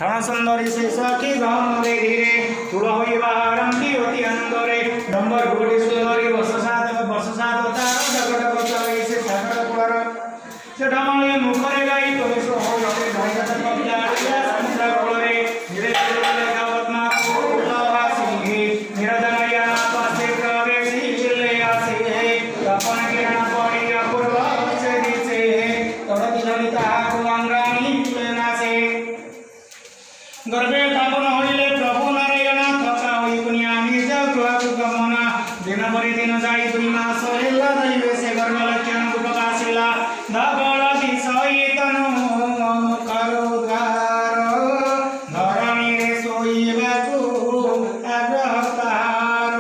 क्षण सुंदरी से सखी गहरे धीरे तुल होई बारंती अति अंदरे नंबर गुडी सुंदरी वर्ष सात तार जगत बचाई से सागर कुलर से ढमले मुखरे गाई प्रवेश हो लगे धायत कपिला समुद्र कुलरे धीरे धीरे गावत्मा कुलवासी निरदनया पासे प्रवेशी चिल्ले आसे तपन किरण पड़ी अपूर्व से दिसे तड़ती ललिता कुंग्रामी नासे गर्भे स्थापन होइले प्रभु नारायण थका होई कुनिया निज गृह गमना दिन परि दिन जाई 2 मास हेला दैवे से गर्भ लक्षण उपकाशिला धबल दिसई तनु करुगार धरणी रे सोईबाकु आग्रहकार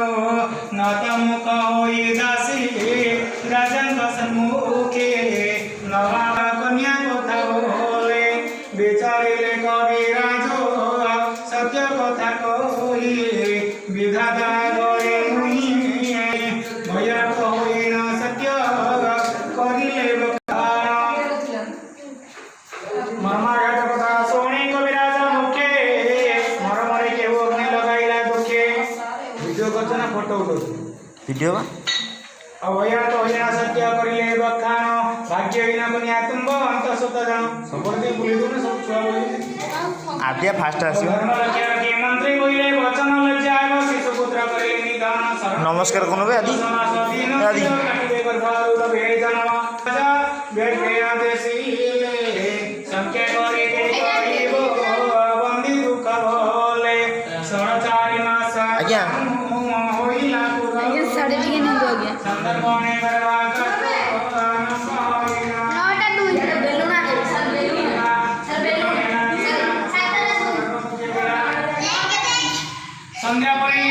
नतमुख होई दासी राजन सन्मुखे नवा कन्या कथा बोले विचारिले कविराज सत्य कथा कही विधाता गरे मुनि भय कहि न सत्य करिले मर्माघात कथा सोणी कविराज मुखे मरमरे केहू अग्नि लगाइला दुखे वीडियो करछ ना फोटो उठो वीडियो अवया तो होइना सत्य करिले बखान भाग्यहीन कन्या तुंब अंत सत जान संपर्ती बुली दो ना सब छुआ बोली आद्या फास्ट आसी धर्म लक्ष्य के मंत्री बोले वचन लज्जा आव शिशु पुत्र करिले निदान नमस्कार कोन बे आदि आदि काटिले बरभारू भेड़ जनवा राजा भेड़ के आदेशीले संख्या करि के करिबो बंदी दुख भोले 4.5 मास आज्ञा होइला पुरा साढ़े टिके नहीं हो गया संदर्भने करवा नौटा दू बेलूना दे सर बेलूना संध्या परी